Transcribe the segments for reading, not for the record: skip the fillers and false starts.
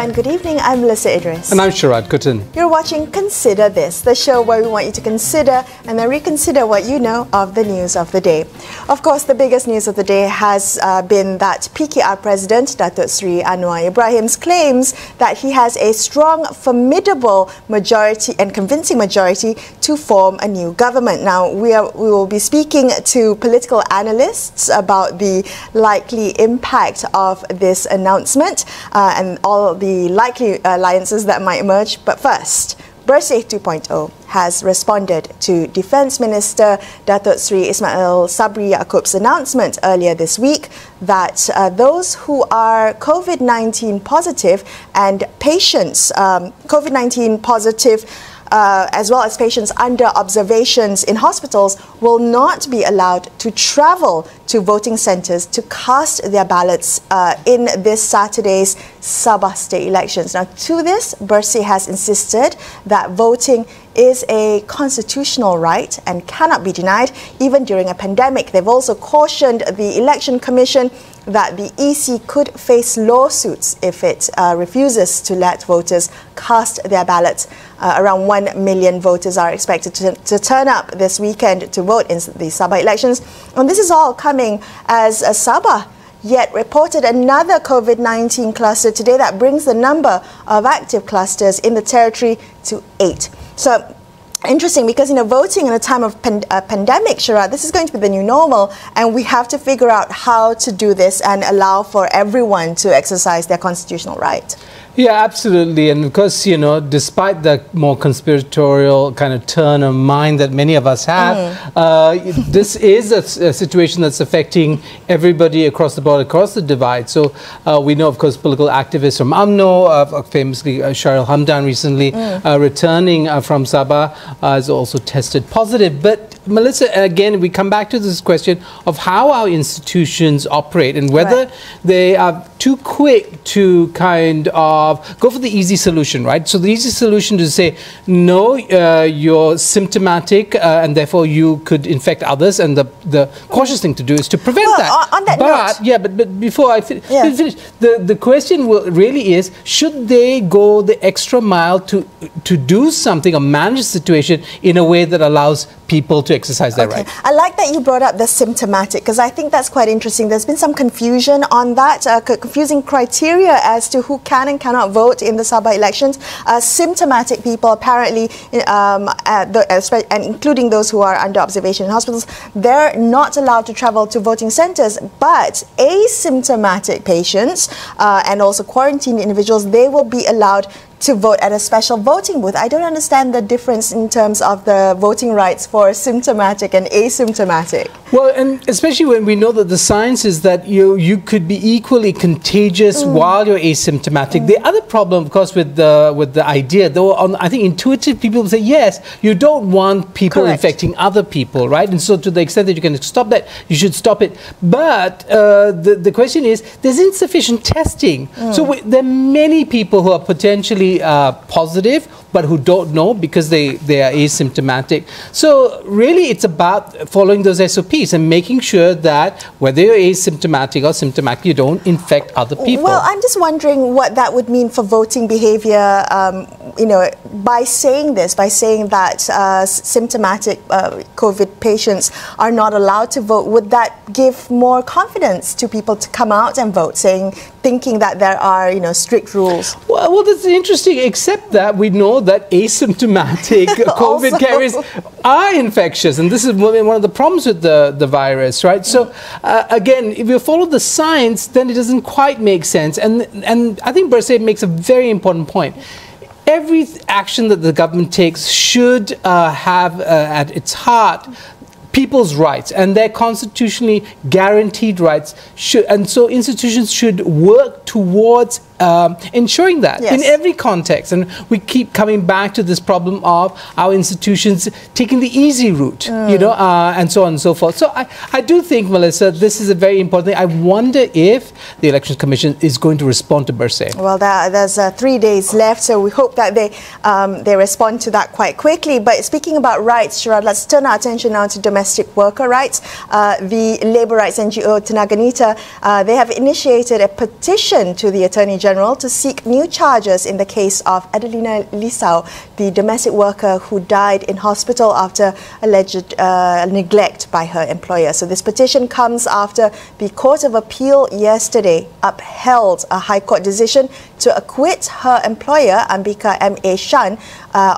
and good evening. I'm Melisa Idris. And I'm Sharaad Kuttan. You're watching Consider This, the show where we want you to consider and then reconsider what you know of the news of the day. Of course, the biggest news of the day has been that PKR President Datuk Seri Anwar Ibrahim's claims that he has a strong, formidable majority and convincing majority to form a new government. Now, we will be speaking to political analysts about the likely impact of this announcement and all the likely alliances that might emerge. But first, Berita 2.0 has responded to Defence Minister Datuk Seri Ismail Sabri Yaakob's announcement earlier this week that those who are COVID-19 positive and patients, COVID-19 positive as well as patients under observations in hospitals will not be allowed to travel to voting centres to cast their ballots in this Saturday's Sabah state elections. Now, to this, Berita has insisted that voting is a constitutional right and cannot be denied even during a pandemic. They've also cautioned the Election Commission that the EC could face lawsuits if it refuses to let voters cast their ballots. Around 1 million voters are expected to turn up this weekend to vote in the Sabah elections. And this is all coming as Sabah yet reported another COVID-19 cluster today that brings the number of active clusters in the territory to 8. So, interesting, because voting in a time of pandemic, Sharaad, this is going to be the new normal, and we have to figure out how to do this and allow for everyone to exercise their constitutional right. Yeah, absolutely. And of course, despite the more conspiratorial kind of turn of mind that many of us have, this is a situation that's affecting everybody across the board, across the divide. So we know, of course, political activists from UMNO, famously Shahril Hamdan recently returning from Sabah, has also tested positive. But Melissa, again, we come back to this question of how our institutions operate and whether they are too quick to kind of go for the easy solution, right? So the easy solution is to say, no, you're symptomatic and therefore you could infect others, and the cautious thing to do is to prevent that. On that note, yeah, but before I finish, the question really is, should they go the extra mile to do something or manage the situation in a way that allows people to exercise their right? I like that you brought up the symptomatic, because I think that's quite interesting. There's been some confusion on that, confusing criteria as to who can and cannot vote in the Sabah elections. Symptomatic people, apparently, and including those who are under observation in hospitals, they're not allowed to travel to voting centres, but asymptomatic patients and also quarantined individuals, they will be allowed to vote at a special voting booth. I don't understand the difference in terms of the voting rights for symptomatic and asymptomatic. Well, and especially when we know that the science is that you could be equally contagious while you're asymptomatic. The other problem, of course, with the idea, though, I think intuitive people say, yes, you don't want people infecting other people, right? And so to the extent that you can stop that, you should stop it. But the question is, there's insufficient testing. So there are many people who are potentially positive but who don't know because they are asymptomatic. So really it's about following those SOPs and making sure that whether you're asymptomatic or symptomatic, you don't infect other people. Well, I'm just wondering what that would mean for voting behavior, by saying this, by saying that symptomatic COVID patients are not allowed to vote. Would that give more confidence to people to come out and vote, thinking that there are, strict rules? Well, that's interesting, except that we know that asymptomatic COVID carriers are infectious, and this is one of the problems with the virus, right? So again, if you follow the science, then it doesn't quite make sense, and I think Berita makes a very important point. Every action that the government takes should have at its heart people's rights, and their constitutionally guaranteed rights and so institutions should work towards ensuring that in every context. And we keep coming back to this problem of our institutions taking the easy route, and so on and so forth. So I do think, Melissa, this is a very important thing. I wonder if the Elections Commission is going to respond to Berita. Well, there's 3 days left, so we hope that they respond to that quite quickly. But speaking about rights, Sharaad, let's turn our attention now to domestic worker rights. The labour rights NGO Tenaga Nita, they have initiated a petition to the Attorney General General to seek new charges in the case of Adelina Lisau, the domestic worker who died in hospital after alleged neglect by her employer. So this petition comes after the Court of Appeal yesterday upheld a High Court decision to acquit her employer, Ambika M.A. Shan,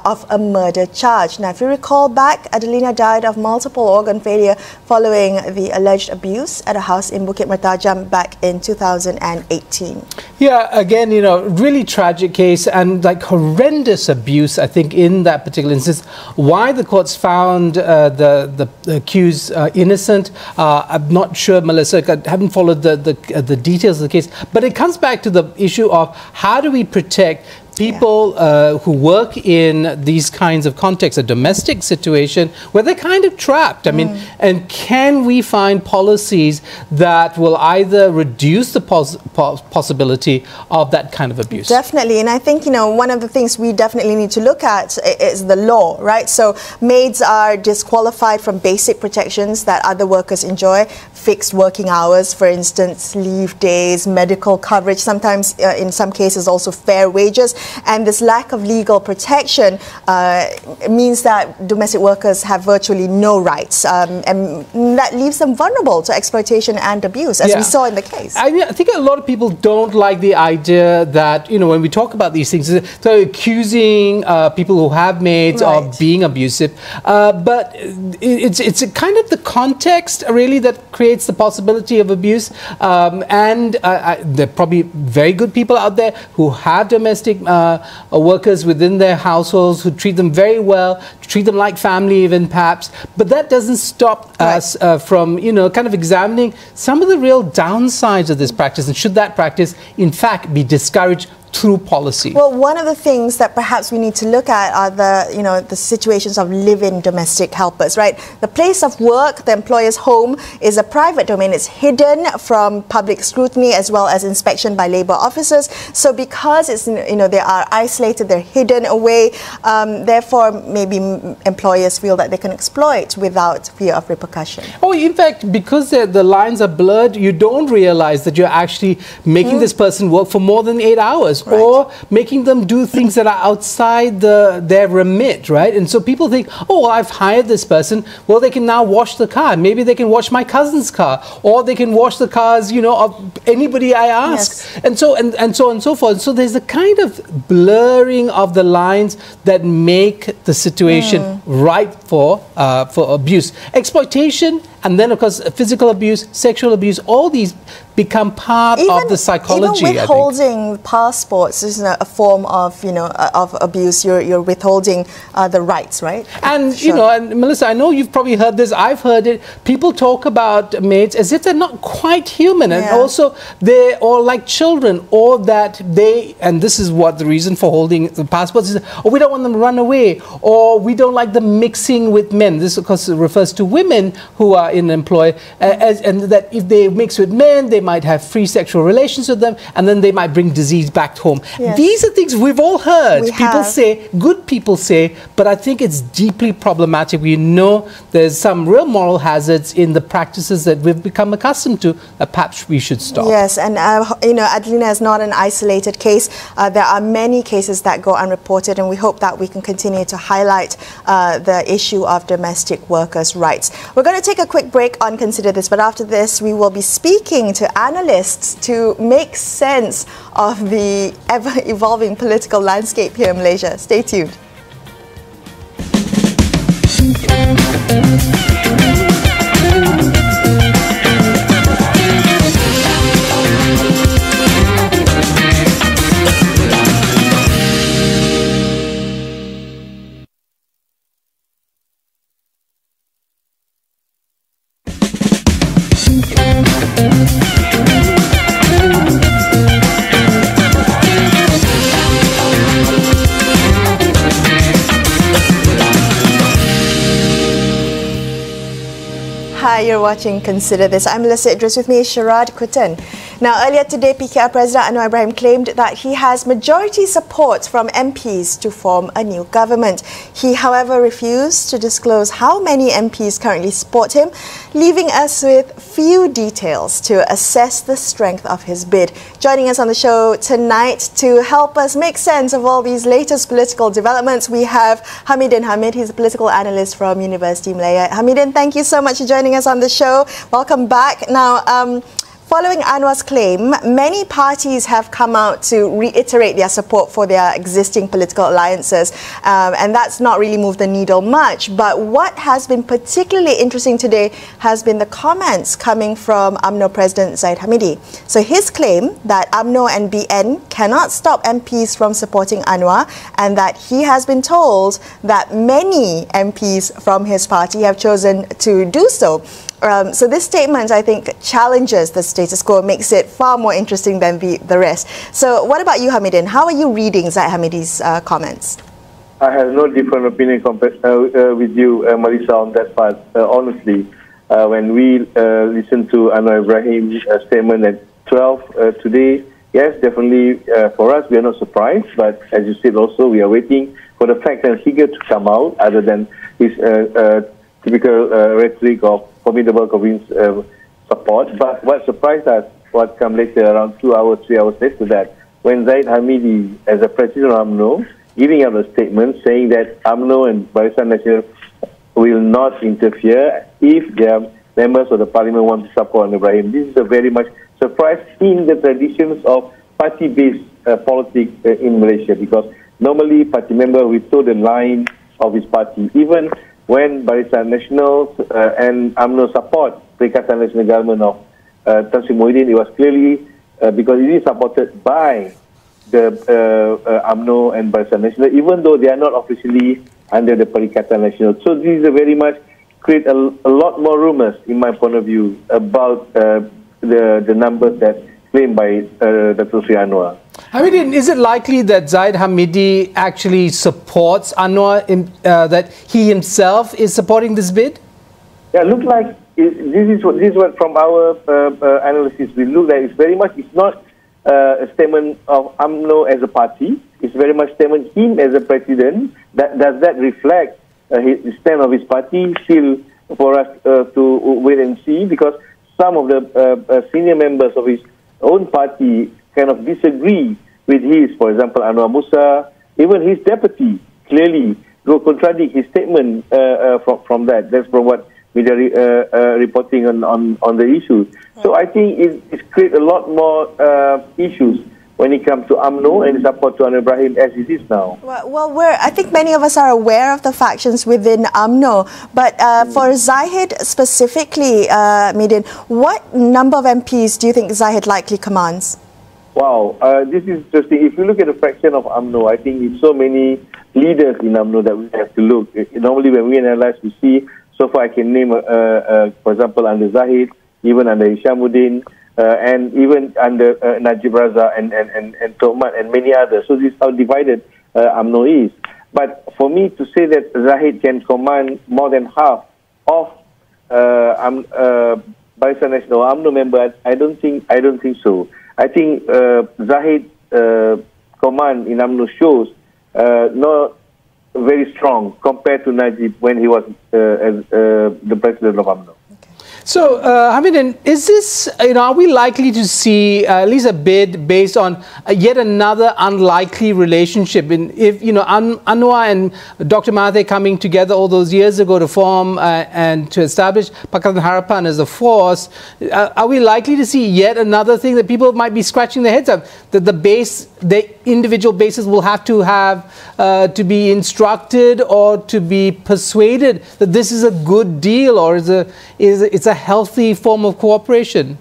of a murder charge. Now, if you recall back, Adelina died of multiple organ failure following the alleged abuse at a house in Bukit Mertajam back in 2018. Yeah, again, you know, really tragic case and like horrendous abuse, I think, in that particular instance. Why the courts found the accused innocent, I'm not sure, Melissa. I haven't followed the details of the case. But it comes back to the issue of how do we protect people who work in these kinds of contexts, a domestic situation where they're kind of trapped. I mean, and can we find policies that will either reduce the possibility of that kind of abuse? Definitely. And I think, you know, one of the things we definitely need to look at is the law, right? So maids are disqualified from basic protections that other workers enjoy. Fixed working hours, for instance, leave days, medical coverage, sometimes in some cases also fair wages. And this lack of legal protection means that domestic workers have virtually no rights, and that leaves them vulnerable to exploitation and abuse, as we saw in the case. I think a lot of people don't like the idea that, you know, when we talk about these things, they're accusing people who have maids of being abusive, but it's a kind of the context really that creates the possibility of abuse, and there are probably very good people out there who have domestic workers within their households, who treat them very well, treat them like family even perhaps, but that doesn't stop us from, you know, kind of examining some of the real downsides of this practice, and should that practice in fact be discouraged through policy? Well, one of the things that perhaps we need to look at are the situations of live-in domestic helpers, right? The place of work, the employer's home, is a private domain. It's hidden from public scrutiny as well as inspection by labour officers. So because it's, you know, they are isolated, they're hidden away, therefore maybe employers feel that they can exploit without fear of repercussion. Oh, in fact, because the lines are blurred, you don't realize that you're actually making this person work for more than 8 hours. Or making them do things that are outside their remit, right? And so people think, oh, well, I've hired this person. Well, they can now wash the car. Maybe they can wash my cousin's car, or they can wash the cars, you know, of anybody I ask, and so and so on and so forth. So there's a kind of blurring of the lines that make the situation ripe for abuse, exploitation, and then of course physical abuse, sexual abuse. All these become part of the psychology. Even withholding passports is a form of, you know, of abuse. You're withholding the rights, right? And you know, and Melissa, I know you've probably heard this. I've heard it. People talk about maids as if they're not quite human, and also they're all like children, or that they. And this is what the reason for holding the passports is. Or we don't want them to run away, or we don't like them mixing with men. This, of course, refers to women who are in employ, and that if they mix with men, they might have free sexual relations with them, and then they might bring disease back home. These are things we've all heard. People say, good people say, but I think it's deeply problematic. We know there's some real moral hazards in the practices that we've become accustomed to that perhaps we should stop. Yes, and you know, Adelina is not an isolated case. There are many cases that go unreported, and we hope that we can continue to highlight the issue of domestic workers' rights. We're going to take a quick break on Consider This, but after this we will be speaking to analysts to make sense of the ever-evolving political landscape here in Malaysia. Stay tuned. Hi, you're watching Consider This. I'm Melisa Idris, with me is Sharaad Kuttan. Now, earlier today, PKR President Anwar Ibrahim claimed that he has majority support from MPs to form a new government. He, however, refused to disclose how many MPs currently support him, leaving us with few details to assess the strength of his bid. Joining us on the show tonight to help us make sense of all these latest political developments, we have Hamidin. Hamid, he's a political analyst from University Malaya. Hamidin, thank you so much for joining us on the show. Welcome back. Now, following Anwar's claim, many parties have come out to reiterate their support for their existing political alliances, and that's not really moved the needle much. But what has been particularly interesting today has been the comments coming from UMNO President Zahid Hamidi. So his claim that UMNO and BN cannot stop MPs from supporting Anwar, and that he has been told that many MPs from his party have chosen to do so. So this statement, I think, challenges the status quo, makes it far more interesting than the rest. So what about you, Hamidin? How are you reading Zahid Hamidi's comments? I have no different opinion with you, Melisa, on that part. Honestly, when we listened to Anwar Ibrahim's statement at 12 today, yes, definitely for us, we are not surprised. But as you said also, we are waiting for the fact and figure to come out, other than his typical rhetoric of formidable convince support. But what surprised us, what come later, around 2 hours, 3 hours later, that when Zahid Hamidi, as a president of UMNO, giving out a statement saying that UMNO and Barisan Nasional will not interfere if their members of the parliament want to support Ibrahim. This is a very much surprise in the traditions of party-based politics in Malaysia, because normally party member will toe the line of his party. Even when Barisan Nasional and UMNO support Perikatan Nasional Government of Tan Sri Muhyiddin, it was clearly because it is supported by the UMNO and Barisan Nasional, even though they are not officially under the Perikatan Nasional. So this is a very much create a lot more rumors, in my point of view, about the numbers that claimed by Datuk Seri Anwar. Hamidin, is it likely that Zahid Hamidi actually supports Anwar, that he himself is supporting this bid? Yeah, look like this is what from our analysis we look like. It's very much, it's not a statement of UMNO as a party. It's very much statement him as a president. Does that reflect the stand of his party? Still for us to wait and see, because some of the senior members of his own party kind of disagree with his, for example, Anwar Musa, even his deputy clearly go contradict his statement from that. That's from what media reporting on the issue. So I think it creates a lot more issues when it comes to UMNO and support to Anwar Ibrahim as it is now. Well, I think many of us are aware of the factions within UMNO, but for Zahid specifically, Hamidin, what number of MPs do you think Zahid likely commands? Wow, this is interesting. If you look at the fraction of UMNO, I think it's so many leaders in UMNO that we have to look. Normally when we analyze, we see, so far I can name, for example, under Zahid, even under Hishamuddin, and even under Najib Razak and Tohmat and many others. So this is how divided UMNO is. But for me to say that Zahid can command more than half of Barisan Nasional UMNO members, I don't think so. I think Zahid command in UMNO shows not very strong compared to Najib when he was as the president of UMNO. So, Hamidin, is this, are we likely to see at least a bid based on yet another unlikely relationship? If, Anwar and Dr. Mahathir coming together all those years ago to form and to establish Pakatan Harapan as a force, are we likely to see yet another thing that people might be scratching their heads at? That the individual bases will have to be instructed or to be persuaded that this is a good deal, or it's a healthy form of cooperation?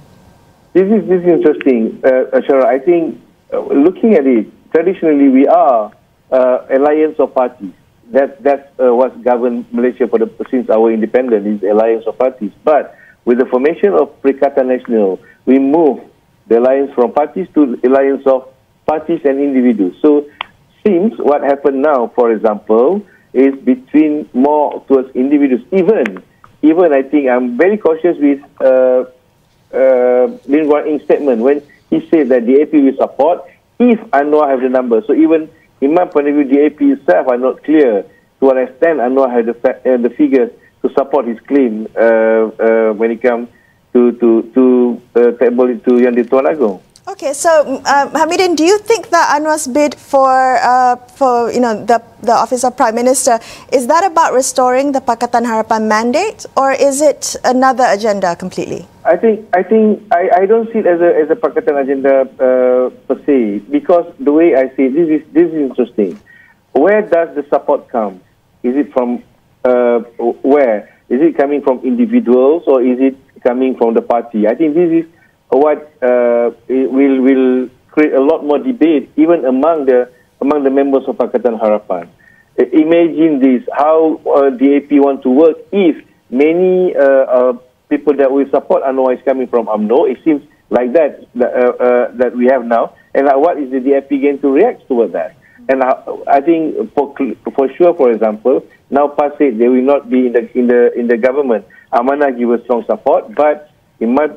This is interesting, Sharaad. I think looking at it, traditionally we are alliance of parties. That's what's governed Malaysia since our independence, is alliance of parties. But with the formation of Perikatan Nasional, we move the alliance from parties to alliance of parties and individuals. So seems what happened now, for example, is between more towards individuals. Even I think I'm very cautious with Lim Guan Eng's statement when he said that the AP will support if Anwar have the numbers. So even in my point of view, the AP itself are not clear to what extent Anwar had the figures to support his claim when it comes to table itu yang di Tuan Agong. Okay, so Hamidin, do you think that Anwar's bid for the office of Prime Minister, is that about restoring the Pakatan Harapan mandate, or is it another agenda completely? I don't see it as a Pakatan agenda per se, because the way I see it, this is interesting. Where does the support come? Is it from where? Is it coming from individuals, or is it coming from the party? I think this is what will create a lot more debate even among the members of Pakatan Harapan. Imagine this: how the AP want to work if many people that will support Anwar is coming from UMNO. It seems like that we have now, and what is the DAP going to react toward that? And I think for sure, for example, now PAS said they will not be in the government. Amanah give a strong support, but in my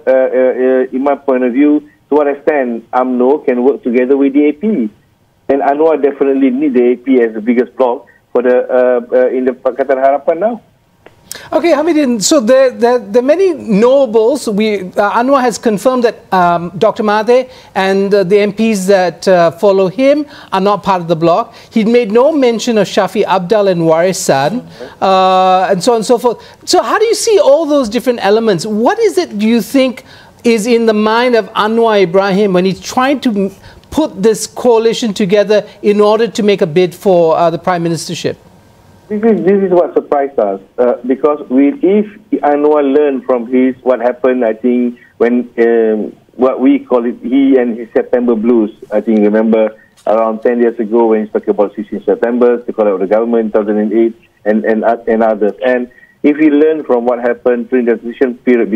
point of view, to what extent UMNO can work together with the AP, and Anwar definitely need the AP as the biggest bloc for in the Pakatan Harapan now. Okay, Hamidin, so there are many nobles. Anwar has confirmed that Dr. Mahathir and the MPs that follow him are not part of the bloc. He made no mention of Shafi Abdal and Warisan, and so on and so forth. So how do you see all those different elements? What is it, do you think, is in the mind of Anwar Ibrahim when he's trying to put this coalition together in order to make a bid for the Prime Ministership? This is what surprised us, because if Anwar learned from what happened, I think, when what we call it, he and his September blues, I think, remember around 10 years ago when he spoke about 16 September, to call out the government in 2008, and others. And if he learned from what happened during the transition period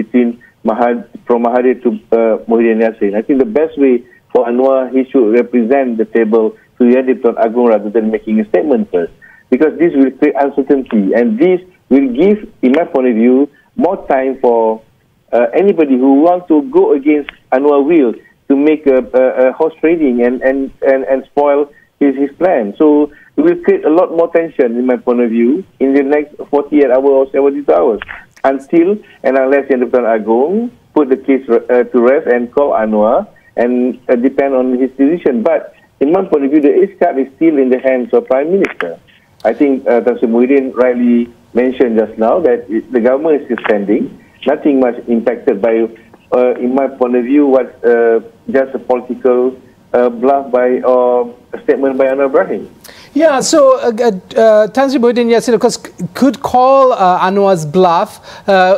from Mahathir to Muhyiddin Yassin, I think the best way for Anwar, he should represent the table to Yang di-Tuan Agong rather than making a statement first. Because this will create uncertainty, and this will give, in my point of view, more time for anybody who wants to go against Anwar will to make a horse trading and spoil his plan. So it will create a lot more tension, in my point of view, in the next 48 hours or 72 hours, until and unless Yang di-Tuan Agong put the case to rest and call Anwar and depend on his decision. But in my point of view, the ace card is still in the hands of Prime Minister. I think Tan Sri Muhyiddin rightly mentioned just now that the government is still standing, nothing much impacted by, in my point of view, what just a political bluff by a statement by Anwar Ibrahim. Yeah, so Tan Sri Muhyiddin, yes, of course, could call Anwar's bluff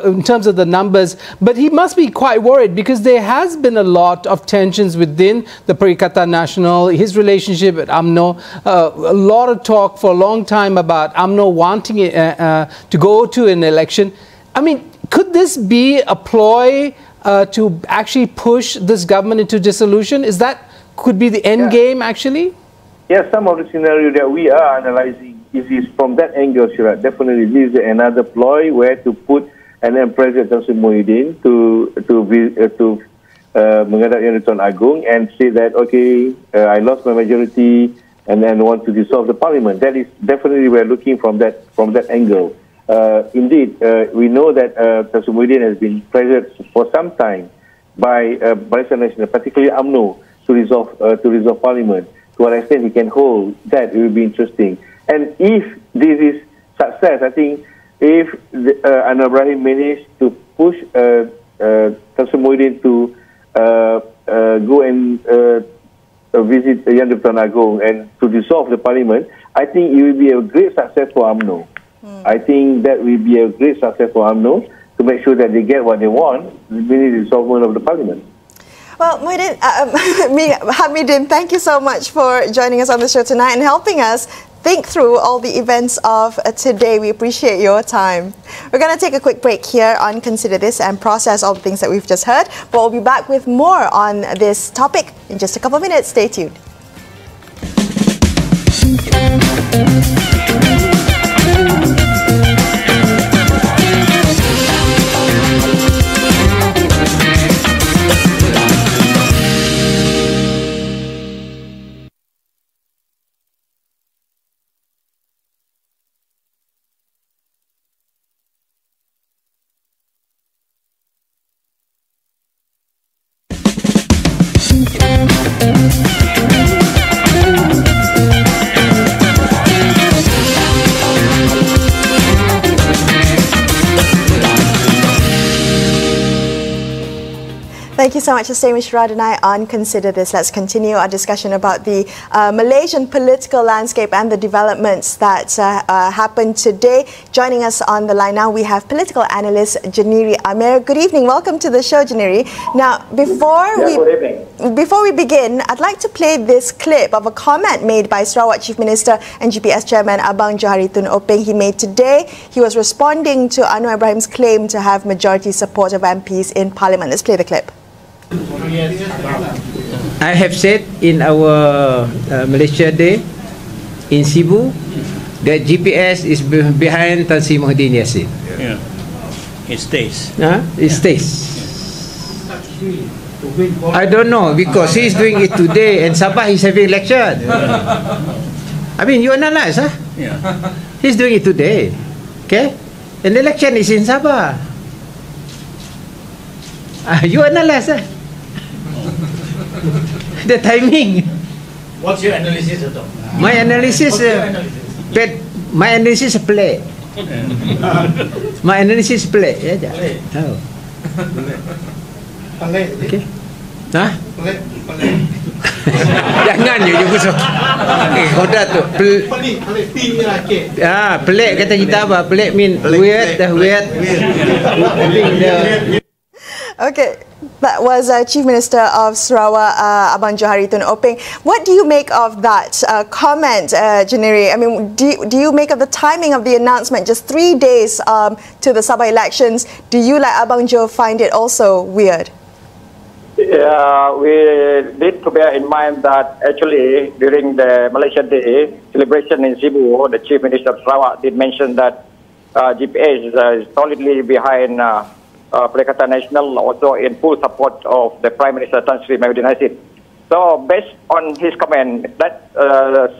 in terms of the numbers, but he must be quite worried because there has been a lot of tensions within the Perikatan Nasional, his relationship with UMNO, a lot of talk for a long time about UMNO wanting to go to an election. I mean, could this be a ploy to actually push this government into dissolution? Could be the end game, actually? Yes, some of the scenario that we are analysing is from that angle, Sharaad. Definitely, this is another ploy where to put an President Tan Sri Muhyiddin to menghadap Yang di-Tuan Agong and say that, okay, I lost my majority and then want to dissolve the parliament. That is definitely, we're looking from that angle. Indeed, we know that Tan Sri Muhyiddin has been pressured for some time by Barisan Nasional, particularly UMNO, to resolve parliament. To what extent he can hold that, it will be interesting. And if this is success, I think if Anwar Ibrahim managed to push Tan Sri Muhyiddin to go and visit Yang di-Tuan Agong and to dissolve the parliament, I think it will be a great success for UMNO. I think that will be a great success for UMNO to make sure that they get what they want, the dissolvement of the parliament. Well, Hamidin, thank you so much for joining us on the show tonight and helping us think through all the events of today. We appreciate your time. We're going to take a quick break here on Consider This and process all the things that we've just heard. But we'll be back with more on this topic in just a couple of minutes. Stay tuned. Thank you so much for staying with Sharaad and I on Consider This. Let's continue our discussion about the Malaysian political landscape and the developments that happened today. Joining us on the line now, we have political analyst Jeniri Amir. Good evening. Welcome to the show, Jeniri. Now, before we begin, I'd like to play this clip of a comment made by Sarawak Chief Minister and GPS Chairman Abang Johari Tun Openg. He made today. He was responding to Anwar Ibrahim's claim to have majority support of MPs in Parliament. Let's play the clip. I have said in our Malaysia Day in Cebu that GPS is behind Tan Sri Muhyiddin Yassin. Yeah, it stays. It stays. I don't know because he's doing it today and Sabah is having election. I mean, you analyze, huh? Yeah. He's doing it today, okay? And the election is in Sabah. You analyze, huh? The timing. What's your analysis, Datuk? My analysis, my analysis play. My analysis play. Play. Oh. Okay. Hah? Jangan you busuk. Kau dah tu. Pelik kata kita apa? Pelik mean weird. Okay, that was Chief Minister of Sarawak, Abang Johari Tun Openg. What do you make of that comment, Jeniri? I mean, do you make of the timing of the announcement, just 3 days to the Sabah elections? Do you, like Abang Jo, find it also weird? Yeah, we need to bear in mind that actually during the Malaysia Day celebration in Cebu, the Chief Minister of Sarawak did mention that GPS is solidly behind Perikatan Nasional, also in full support of the Prime Minister Tan Sri Muhyiddin Yassin. So based on his comment, that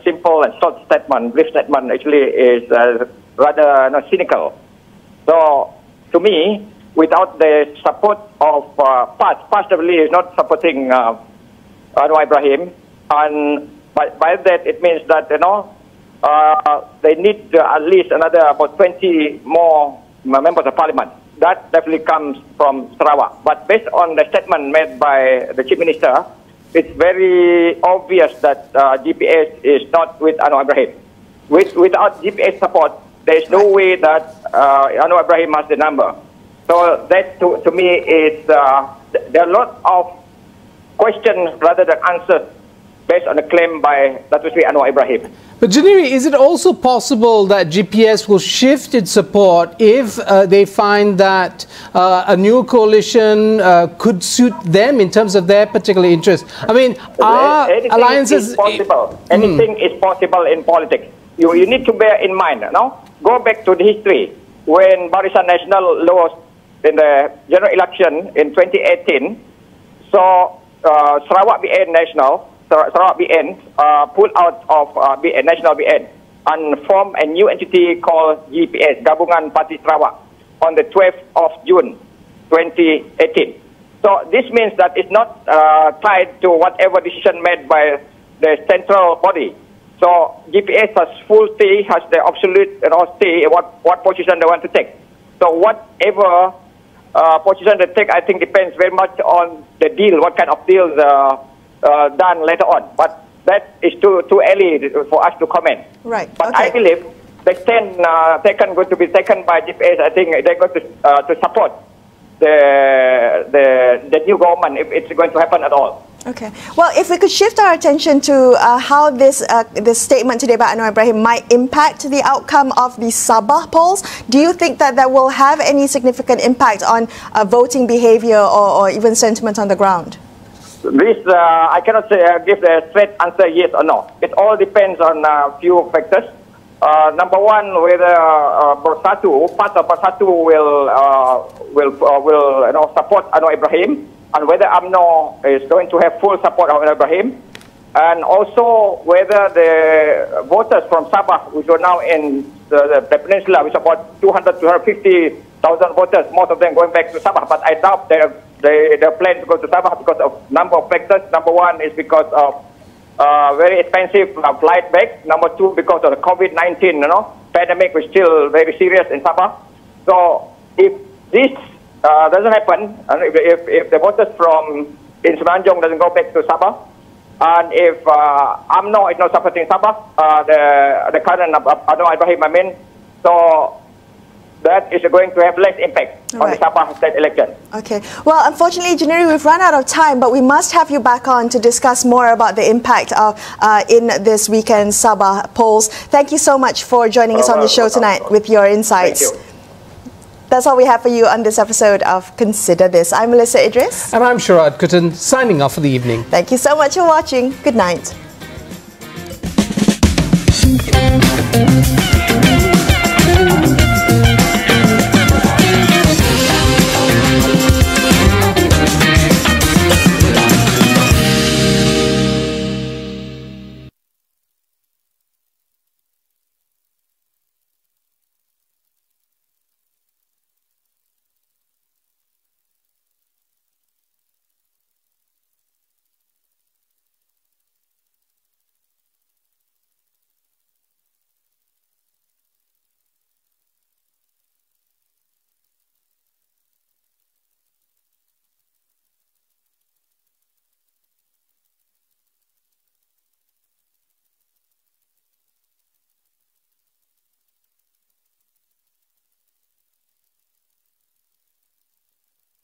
simple and short statement, brief statement actually is rather cynical. So to me, without the support of PAS definitely is not supporting Anwar Ibrahim, and by that it means that they need at least another about 20 more members of Parliament. That definitely comes from Sarawak. But based on the statement made by the Chief Minister, it's very obvious that GPS is not with Anwar Ibrahim. Without GPS support, there is no way that Anwar Ibrahim has the number. So that to me is there are a lot of questions rather than answers based on the claim by Datuk Seri Anwar Ibrahim. But Jeniri, is it also possible that GPS will shift its support if they find that a new coalition could suit them in terms of their particular interests? I mean, are alliances... Anything is possible in politics. You need to bear in mind, go back to the history. When Barisan Nasional lost in the general election in 2018, so Sarawak BN National, Sarawak BN pulled out of National BN and formed a new entity called GPS, Gabungan Parti Sarawak, on the 12th of June 2018. So this means that it's not tied to whatever decision made by the central body. So GPS has full say, has the absolute say what position they want to take. So whatever position they take, I think depends very much on the deal, what kind of deals done later on. But that is too early for us to comment. Right. But okay. I believe the stand going to be taken by GPS. I think they're going to support the new government if it's going to happen at all. Okay. Well, if we could shift our attention to how this statement today by Anwar Ibrahim might impact the outcome of the Sabah polls, do you think that that will have any significant impact on voting behavior or even sentiment on the ground? This, I cannot say, give a straight answer yes or no. It all depends on a few factors. Number one, whether part of Bersatu will support Anwar Ibrahim, and whether UMNO is going to have full support of Anwar Ibrahim, and also whether the voters from Sabah, which are now in the peninsula, which are about 250,000 voters, most of them going back to Sabah, but I doubt they plan to go to Sabah because of number of factors. Number one is because of very expensive flight back. Number two, because of the COVID-19 pandemic, which is still very serious in Sabah. So if this doesn't happen, and if the voters from in Semenanjung doesn't go back to Sabah, and if UMNO is not supporting Sabah, the current Anwar Ibrahim, I mean, so that is going to have less impact on the Sabah state election. Okay. Well, unfortunately, Jeniri, we've run out of time, but we must have you back on to discuss more about the impact of in this weekend's Sabah polls. Thank you so much for joining us on the show tonight with your insights. Thank you. That's all we have for you on this episode of Consider This. I'm Melisa Idris. And I'm Sharaad Kuttan, signing off for the evening. Thank you so much for watching. Good night.